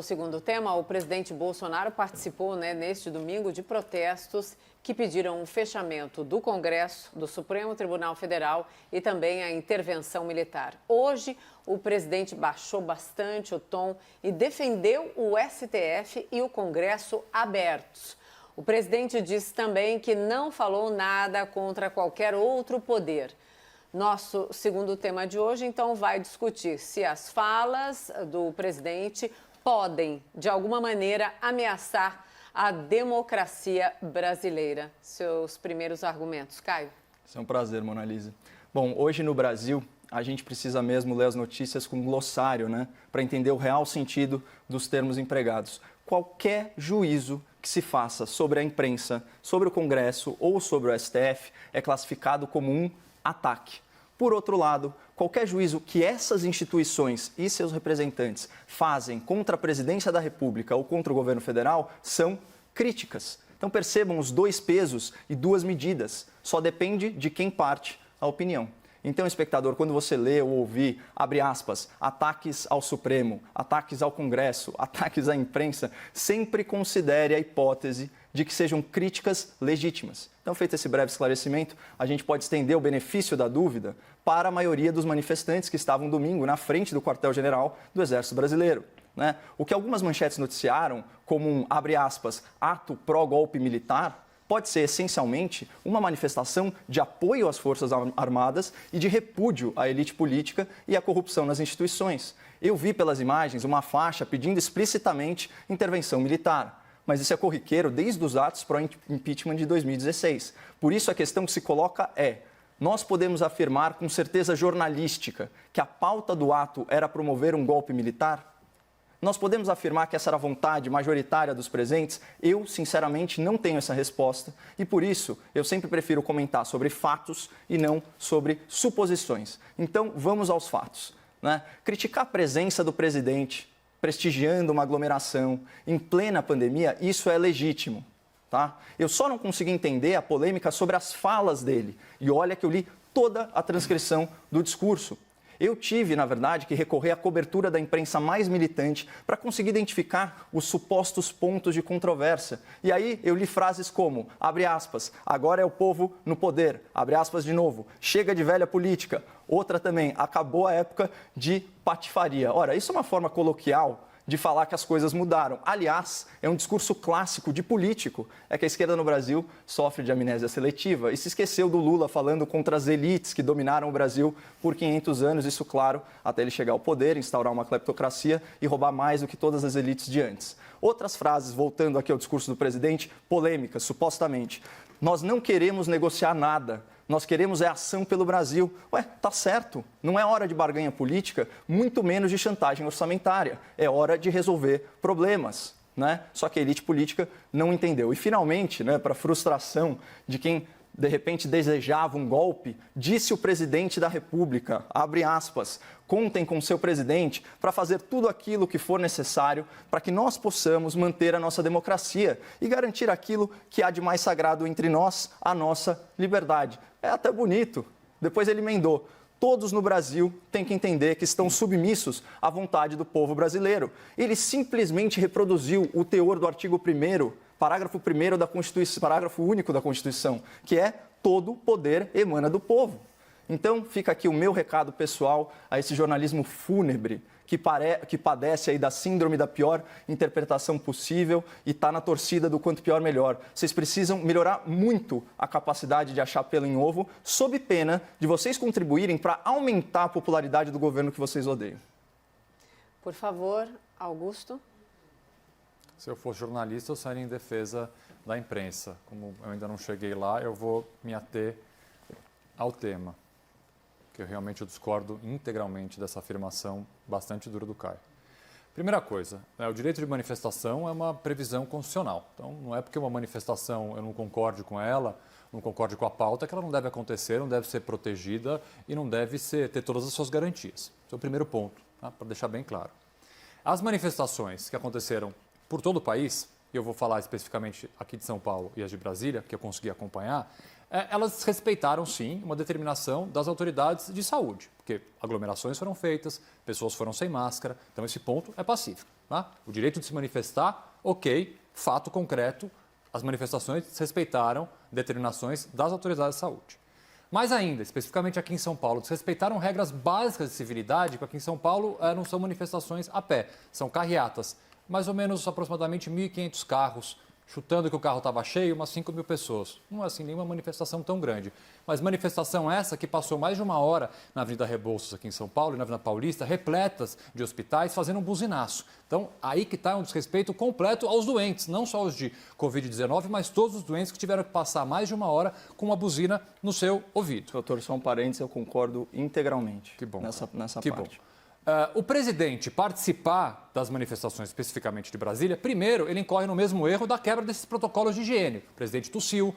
O segundo tema, o presidente Bolsonaro participou neste domingo de protestos que pediram o fechamento do Congresso, do Supremo Tribunal Federal e também a intervenção militar. Hoje, o presidente baixou bastante o tom e defendeu o STF e o Congresso abertos. O presidente disse também que não falou nada contra qualquer outro poder. Nosso segundo tema de hoje, então, vai discutir se as falas do presidente podem, de alguma maneira, ameaçar a democracia brasileira. Seus primeiros argumentos, Caio? Isso é um prazer, Mona Lisa. Bom, hoje no Brasil, a gente precisa mesmo ler as notícias com glossário, né? Para entender o real sentido dos termos empregados. Qualquer juízo que se faça sobre a imprensa, sobre o Congresso ou sobre o STF é classificado como um ataque. Por outro lado, qualquer juízo que essas instituições e seus representantes fazem contra a presidência da República ou contra o governo federal são críticas. Então percebam os dois pesos e duas medidas. Só depende de quem parte a opinião. Então, espectador, quando você lê ou ouvir, abre aspas, ataques ao Supremo, ataques ao Congresso, ataques à imprensa, sempre considere a hipótese de que sejam críticas legítimas. Então, feito esse breve esclarecimento, a gente pode estender o benefício da dúvida para a maioria dos manifestantes que estavam domingo na frente do quartel-general do Exército Brasileiro. Né? O que algumas manchetes noticiaram como um, abre aspas, ato pró-golpe militar, pode ser essencialmente uma manifestação de apoio às Forças Armadas e de repúdio à elite política e à corrupção nas instituições. Eu vi pelas imagens uma faixa pedindo explicitamente intervenção militar. Mas isso é corriqueiro desde os atos pró-impeachment de 2016. Por isso, a questão que se coloca é: nós podemos afirmar com certeza jornalística que a pauta do ato era promover um golpe militar? Nós podemos afirmar que essa era a vontade majoritária dos presentes? Eu, sinceramente, não tenho essa resposta e, por isso, eu sempre prefiro comentar sobre fatos e não sobre suposições. Então, vamos aos fatos. Né? Criticar a presença do presidente, prestigiando uma aglomeração em plena pandemia, isso é legítimo. Tá? Eu só não consegui entender a polêmica sobre as falas dele. E olha que eu li toda a transcrição do discurso. Eu tive, na verdade, que recorrer à cobertura da imprensa mais militante para conseguir identificar os supostos pontos de controvérsia. E aí eu li frases como, abre aspas, agora é o povo no poder, abre aspas de novo, chega de velha política. Outra também, acabou a época de patifaria. Ora, isso é uma forma coloquial de falar que as coisas mudaram. Aliás, é um discurso clássico de político. É que a esquerda no Brasil sofre de amnésia seletiva e se esqueceu do Lula falando contra as elites que dominaram o Brasil por 500 anos, isso, claro, até ele chegar ao poder, instaurar uma cleptocracia e roubar mais do que todas as elites de antes. Outras frases, voltando aqui ao discurso do presidente, polêmicas, supostamente. Nós não queremos negociar nada. Nós queremos ação pelo Brasil. Ué, tá certo. Não é hora de barganha política, muito menos de chantagem orçamentária. É hora de resolver problemas. Né? Só que a elite política não entendeu. E, finalmente, né, para frustração de quem, de repente, desejava um golpe, disse o presidente da República, abre aspas, contem com seu presidente para fazer tudo aquilo que for necessário para que nós possamos manter a nossa democracia e garantir aquilo que há de mais sagrado entre nós, a nossa liberdade. É até bonito. Depois ele emendou. Todos no Brasil têm que entender que estão submissos à vontade do povo brasileiro. Ele simplesmente reproduziu o teor do artigo 1º, parágrafo 1º da Constituição, parágrafo único da Constituição, que é todo poder emana do povo. Então, fica aqui o meu recado pessoal a esse jornalismo fúnebre que padece aí da síndrome da pior interpretação possível e está na torcida do quanto pior melhor. Vocês precisam melhorar muito a capacidade de achar pelo em ovo, sob pena de vocês contribuírem para aumentar a popularidade do governo que vocês odeiam. Por favor, Augusto. Se eu fosse jornalista, eu sairia em defesa da imprensa. Como eu ainda não cheguei lá, eu vou me ater ao tema, que eu discordo integralmente dessa afirmação bastante dura do Caio. Primeira coisa, o direito de manifestação é uma previsão constitucional. Então, não é porque uma manifestação eu não concorde com ela, não concorde com a pauta, que ela não deve acontecer, não deve ser protegida e não deve ter todas as suas garantias. Esse é o primeiro ponto, tá? Para deixar bem claro. As manifestações que aconteceram por todo o país, e eu vou falar especificamente aqui de São Paulo e as de Brasília, que eu consegui acompanhar, elas respeitaram, sim, uma determinação das autoridades de saúde, porque aglomerações foram feitas, pessoas foram sem máscara, então esse ponto é pacífico. Tá? O direito de se manifestar, ok, fato concreto, as manifestações respeitaram determinações das autoridades de saúde. Mais ainda, especificamente aqui em São Paulo, desrespeitaram regras básicas de civilidade, porque aqui em São Paulo não são manifestações a pé, são carreatas, mais ou menos aproximadamente 1.500 carros, chutando que o carro estava cheio, umas 5.000 pessoas. Não é assim nenhuma manifestação tão grande. Mas manifestação essa que passou mais de 1 hora na Avenida Rebouças, aqui em São Paulo, e na Avenida Paulista, repletas de hospitais, fazendo um buzinaço. Então, aí que está um desrespeito completo aos doentes, não só os de Covid-19, mas todos os doentes que tiveram que passar mais de 1 hora com uma buzina no seu ouvido. Doutor, só um parênteses, eu concordo integralmente. Que bom. Nessa que parte. Bom. O presidente participar das manifestações, especificamente de Brasília, primeiro, ele incorre no mesmo erro da quebra desses protocolos de higiene. O presidente tossiu,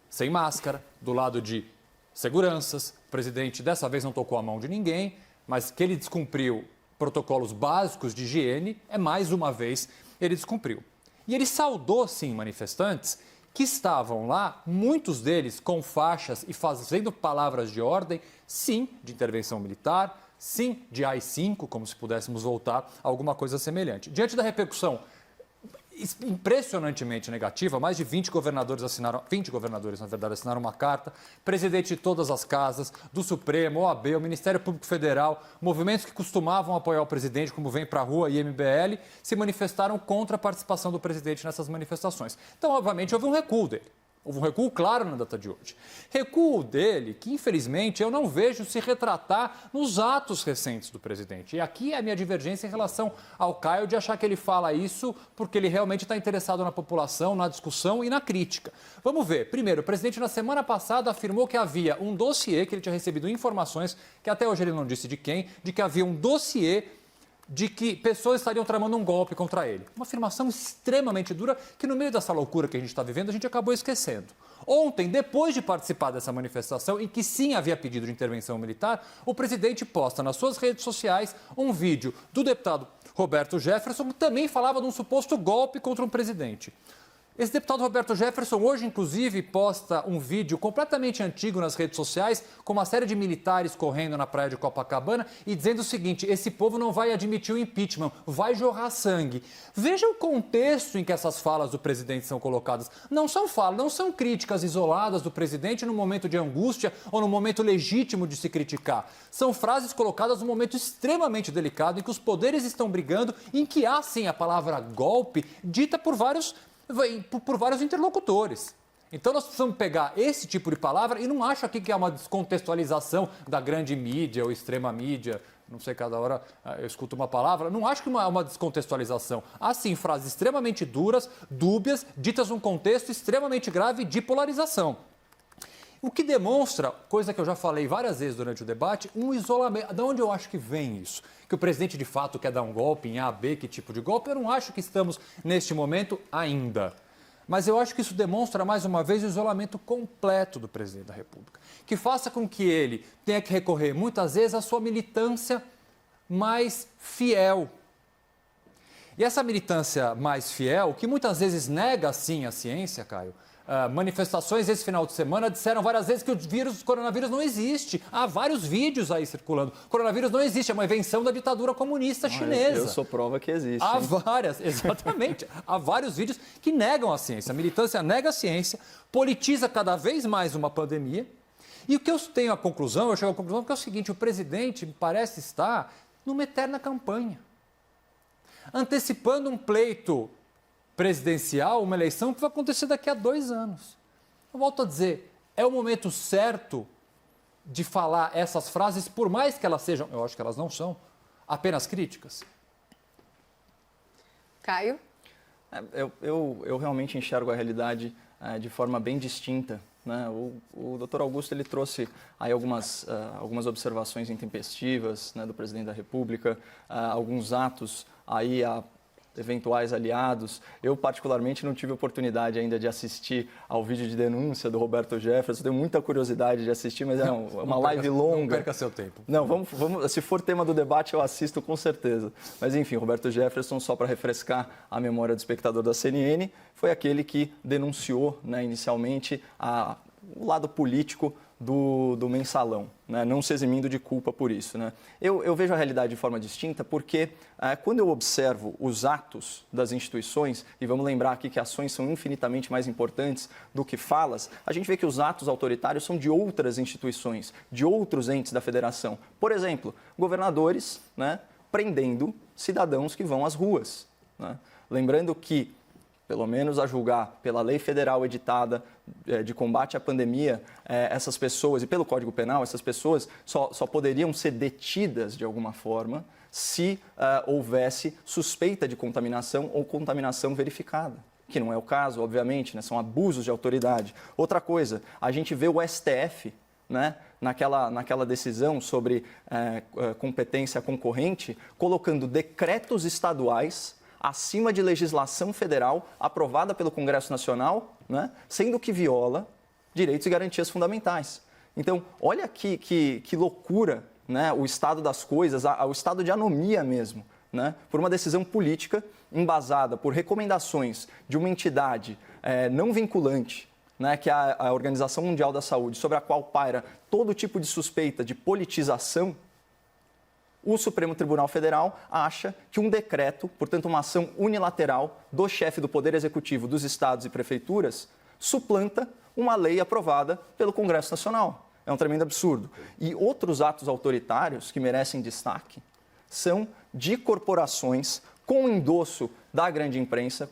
sem máscara, do lado de seguranças. O presidente, dessa vez, não tocou a mão de ninguém, mas que ele descumpriu protocolos básicos de higiene, mais uma vez, ele descumpriu. E ele saudou, sim, manifestantes que estavam lá, muitos deles com faixas e fazendo palavras de ordem, sim, de intervenção militar, sim, de AI-5, como se pudéssemos voltar a alguma coisa semelhante. Diante da repercussão impressionantemente negativa, mais de 20 governadores, na verdade, assinaram uma carta, presidente de todas as casas, do Supremo, OAB, o Ministério Público Federal, movimentos que costumavam apoiar o presidente, como Vem Pra Rua e MBL, se manifestaram contra a participação do presidente nessas manifestações. Então, obviamente, houve um recuo dele. Houve um recuo claro na data de hoje. Recuo dele que, infelizmente, eu não vejo se retratar nos atos recentes do presidente. E aqui é a minha divergência em relação ao Caio de achar que ele fala isso porque ele realmente está interessado na população, na discussão e na crítica. Vamos ver. Primeiro, o presidente, na semana passada, afirmou que havia um dossiê, que ele tinha recebido informações, que até hoje ele não disse de quem, de que havia um dossiê de que pessoas estariam tramando um golpe contra ele. Uma afirmação extremamente dura que, no meio dessa loucura que a gente está vivendo, a gente acabou esquecendo. Ontem, depois de participar dessa manifestação, em que sim havia pedido de intervenção militar, o presidente posta nas suas redes sociais um vídeo do deputado Roberto Jefferson, que também falava de um suposto golpe contra um presidente. Esse deputado Roberto Jefferson hoje, inclusive, posta um vídeo completamente antigo nas redes sociais, com uma série de militares correndo na praia de Copacabana e dizendo o seguinte: esse povo não vai admitir o impeachment, vai jorrar sangue. Veja o contexto em que essas falas do presidente são colocadas. Não são falas, não são críticas isoladas do presidente no momento de angústia ou no momento legítimo de se criticar. São frases colocadas num momento extremamente delicado em que os poderes estão brigando, em que há, sim, a palavra golpe dita por vários interlocutores. Então nós precisamos pegar esse tipo de palavra e não acho aqui que é uma descontextualização da grande mídia ou extrema mídia, não sei, cada hora eu escuto uma palavra, não acho que é uma descontextualização. Há sim frases extremamente duras, dúbias, ditas num contexto extremamente grave de polarização. O que demonstra, coisa que eu já falei várias vezes durante o debate, um isolamento. De onde eu acho que vem isso? Que o presidente de fato quer dar um golpe em A, B, que tipo de golpe? Eu não acho que estamos neste momento ainda. Mas eu acho que isso demonstra, mais uma vez, o isolamento completo do presidente da República. Que faça com que ele tenha que recorrer, muitas vezes, à sua militância mais fiel. E essa militância mais fiel, que muitas vezes nega, sim, a ciência, Caio, manifestações esse final de semana disseram várias vezes que o coronavírus não existe. Há vários vídeos aí circulando. O coronavírus não existe, é uma invenção da ditadura comunista chinesa. Eu sou prova que existe. Há várias, exatamente. Há vários vídeos que negam a ciência. A militância nega a ciência, politiza cada vez mais uma pandemia. E o que eu chego à conclusão que é o seguinte: o presidente parece estar numa eterna campanha, antecipando um pleito presidencial, uma eleição que vai acontecer daqui a 2 anos. Eu volto a dizer, é o momento certo de falar essas frases, por mais que elas sejam, eu acho que elas não são, apenas críticas. Caio? Eu realmente enxergo a realidade de forma bem distinta, né? O doutor Augusto ele trouxe aí algumas observações intempestivas, né, do presidente da República, alguns atos aí eventuais aliados. Eu, particularmente, não tive oportunidade ainda de assistir ao vídeo de denúncia do Roberto Jefferson. Tenho muita curiosidade de assistir, mas é uma live longa. Não perca seu tempo. Não, vamos, se for tema do debate, eu assisto com certeza. Mas, enfim, Roberto Jefferson, só para refrescar a memória do espectador da CNN, foi aquele que denunciou, né, inicialmente o lado político do mensalão, né? Não se eximindo de culpa por isso, né? Eu vejo a realidade de forma distinta porque quando eu observo os atos das instituições, e vamos lembrar aqui que ações são infinitamente mais importantes do que falas, a gente vê que os atos autoritários são de outras instituições, de outros entes da federação. Por exemplo, governadores, né, prendendo cidadãos que vão às ruas, né? Lembrando que, pelo menos a julgar pela lei federal editada de combate à pandemia, essas pessoas, e pelo Código Penal, essas pessoas só poderiam ser detidas de alguma forma se houvesse suspeita de contaminação ou contaminação verificada, que não é o caso, obviamente, né? São abusos de autoridade. Outra coisa, a gente vê o STF, né, naquela decisão sobre competência concorrente, colocando decretos estaduais acima de legislação federal aprovada pelo Congresso Nacional, né, sendo que viola direitos e garantias fundamentais. Então, olha que loucura, né, o estado das coisas, o estado de anomia mesmo, né, por uma decisão política embasada por recomendações de uma entidade não vinculante, né, que é a Organização Mundial da Saúde, sobre a qual paira todo tipo de suspeita de politização. O Supremo Tribunal Federal acha que um decreto, portanto uma ação unilateral do chefe do Poder Executivo dos estados e prefeituras, suplanta uma lei aprovada pelo Congresso Nacional. É um tremendo absurdo. E outros atos autoritários que merecem destaque são de corporações com endosso da grande imprensa,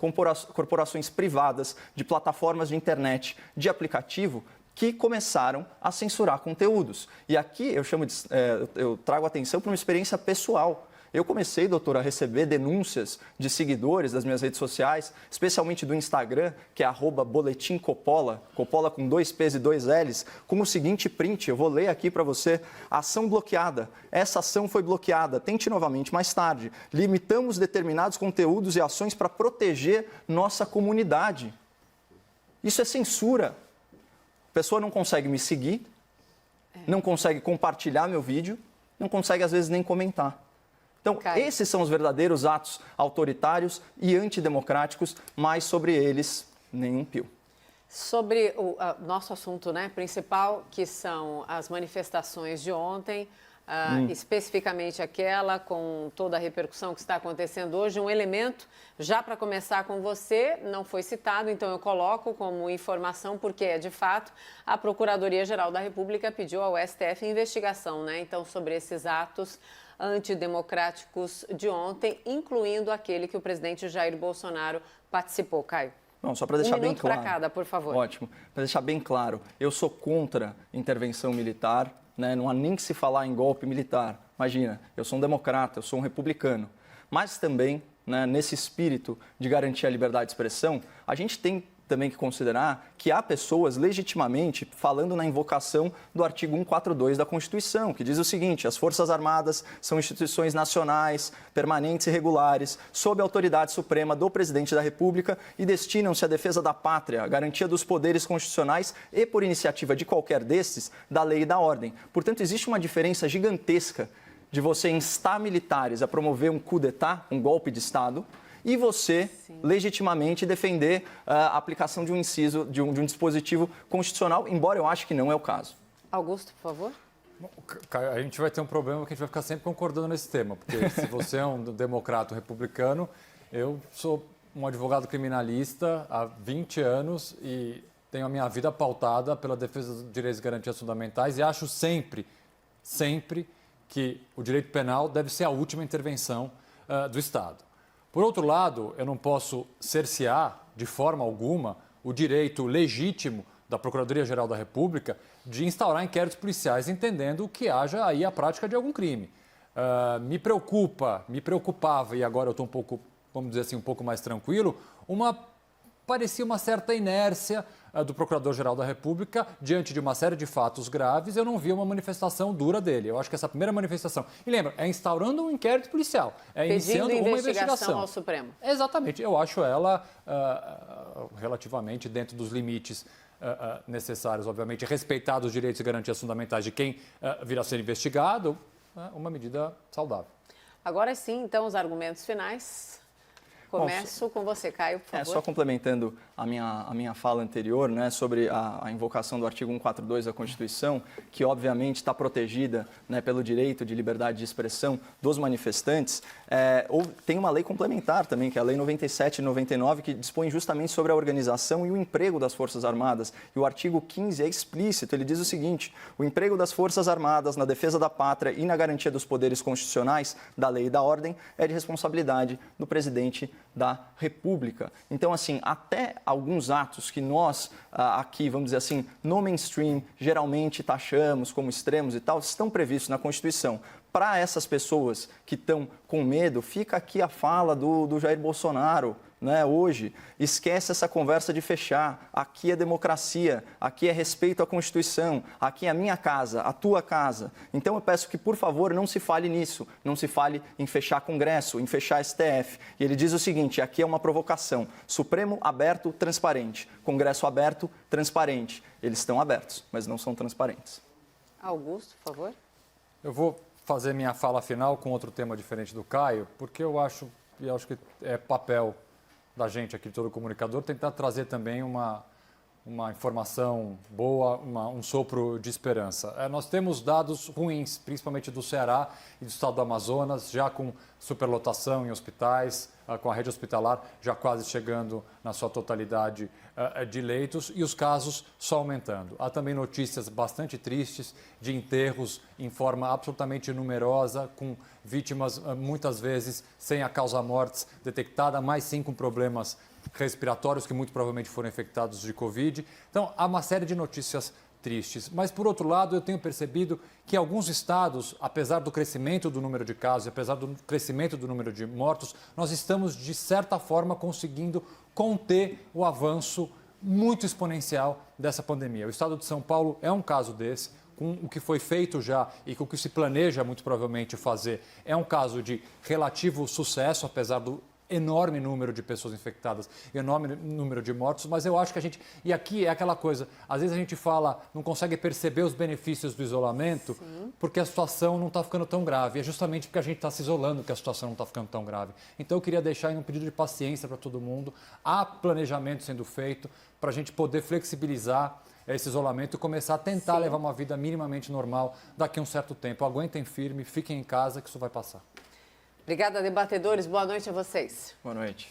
corporações privadas, de plataformas de internet, de aplicativo, que começaram a censurar conteúdos. E aqui eu trago atenção para uma experiência pessoal. Eu comecei, doutor, a receber denúncias de seguidores das minhas redes sociais, especialmente do Instagram, que é @boletimcoppola, Coppola com 2 P's e 2 L's, com o seguinte print, eu vou ler aqui para você: ação bloqueada. Essa ação foi bloqueada. Tente novamente mais tarde. Limitamos determinados conteúdos e ações para proteger nossa comunidade. Isso é censura. A pessoa não consegue me seguir, não consegue compartilhar meu vídeo, não consegue, às vezes, nem comentar. Então, esses são os verdadeiros atos autoritários e antidemocráticos, mas sobre eles, nenhum pio. Sobre o nosso assunto, né, principal, que são as manifestações de ontem, especificamente aquela com toda a repercussão que está acontecendo hoje, um elemento, já para começar com você, não foi citado, então eu coloco como informação, porque de fato a Procuradoria-Geral da República pediu ao STF investigação, né, então sobre esses atos antidemocráticos de ontem, incluindo aquele que o presidente Jair Bolsonaro participou. Caio. Não, só para deixar bem claro. Um minuto para cada, por favor. Ótimo. Para deixar bem claro, eu sou contra intervenção militar, né? Não há nem que se falar em golpe militar. Imagina, eu sou um democrata, eu sou um republicano. Mas também, né, nesse espírito de garantir a liberdade de expressão, a gente tem também que considerar que há pessoas legitimamente falando na invocação do artigo 142 da Constituição, que diz o seguinte: as Forças Armadas são instituições nacionais, permanentes e regulares, sob a autoridade suprema do Presidente da República e destinam-se à defesa da pátria, à garantia dos poderes constitucionais e, por iniciativa de qualquer destes, da lei e da ordem. Portanto, existe uma diferença gigantesca de você instar militares a promover um coup d'état, um golpe de Estado, e você, legitimamente, defender a aplicação de um inciso, de um dispositivo constitucional, embora eu ache que não é o caso. Augusto, por favor. Caio, a gente vai ter um problema que a gente vai ficar sempre concordando nesse tema, porque se você é um democrata republicano, eu sou um advogado criminalista há 20 anos e tenho a minha vida pautada pela defesa dos direitos e garantias fundamentais e acho sempre que o direito penal deve ser a última intervenção do Estado. Por outro lado, eu não posso cercear, de forma alguma, o direito legítimo da Procuradoria-Geral da República de instaurar inquéritos policiais, entendendo que haja aí a prática de algum crime. Me preocupava, e agora eu estou um pouco, vamos dizer assim, um pouco mais tranquilo, parecia uma certa inércia do Procurador-Geral da República diante de uma série de fatos graves. Eu não vi uma manifestação dura dele. Eu acho que essa primeira manifestação... E lembra, é instaurando um inquérito policial, é iniciando uma investigação ao Supremo. Exatamente. Eu acho ela relativamente dentro dos limites necessários, obviamente, respeitados os direitos e garantias fundamentais de quem vir a ser investigado, uma medida saudável. Agora sim, então, os argumentos finais. Começo com você, Caio, por favor. Só complementando a minha fala anterior, né, sobre a invocação do artigo 142 da Constituição, que obviamente está protegida, né, pelo direito de liberdade de expressão dos manifestantes, tem uma lei complementar também, que é a Lei 97 e 99, que dispõe justamente sobre a organização e o emprego das Forças Armadas. E o artigo 15 é explícito, ele diz o seguinte: o emprego das Forças Armadas na defesa da pátria e na garantia dos poderes constitucionais, da lei e da ordem, é de responsabilidade do presidente da República. Então, assim, até alguns atos que nós aqui, vamos dizer assim, no mainstream, geralmente taxamos como extremos e tal, estão previstos na Constituição. Para essas pessoas que estão com medo, fica aqui a fala do Jair Bolsonaro, né, hoje. Esquece essa conversa de fechar. Aqui é democracia, aqui é respeito à Constituição, aqui é a minha casa, a tua casa. Então eu peço que, por favor, não se fale nisso, não se fale em fechar Congresso, em fechar STF. E ele diz o seguinte: aqui é uma provocação: Supremo aberto, transparente, Congresso aberto, transparente. Eles estão abertos, mas não são transparentes. Augusto, por favor. Eu vou fazer minha fala final com outro tema diferente do Caio, porque eu acho que é papel da gente aqui, de todo comunicador, tentar trazer também uma informação boa, um sopro de esperança. Nós temos dados ruins, principalmente do Ceará e do estado do Amazonas, já com superlotação em hospitais, com a rede hospitalar já quase chegando na sua totalidade de leitos e os casos só aumentando. Há também notícias bastante tristes de enterros em forma absolutamente numerosa, com vítimas muitas vezes sem a causa-mortes detectada, mas sim com problemas respiratórios que muito provavelmente foram infectados de Covid. Então, há uma série de notícias tristes. Mas, por outro lado, eu tenho percebido que alguns estados, apesar do crescimento do número de casos, apesar do crescimento do número de mortos, nós estamos, de certa forma, conseguindo conter o avanço muito exponencial dessa pandemia. O estado de São Paulo é um caso desse. Com o que foi feito já e com o que se planeja muito provavelmente fazer, é um caso de relativo sucesso, apesar do enorme número de pessoas infectadas, enorme número de mortos, mas eu acho que e aqui é aquela coisa, às vezes a gente fala, não consegue perceber os benefícios do isolamento, porque a situação não está ficando tão grave, é justamente porque a gente está se isolando que a situação não está ficando tão grave. Então eu queria deixar aí um pedido de paciência para todo mundo, há planejamento sendo feito para a gente poder flexibilizar esse isolamento e começar a tentar levar uma vida minimamente normal daqui a um certo tempo. Aguentem firme, fiquem em casa que isso vai passar. Obrigada, debatedores. Boa noite a vocês. Boa noite.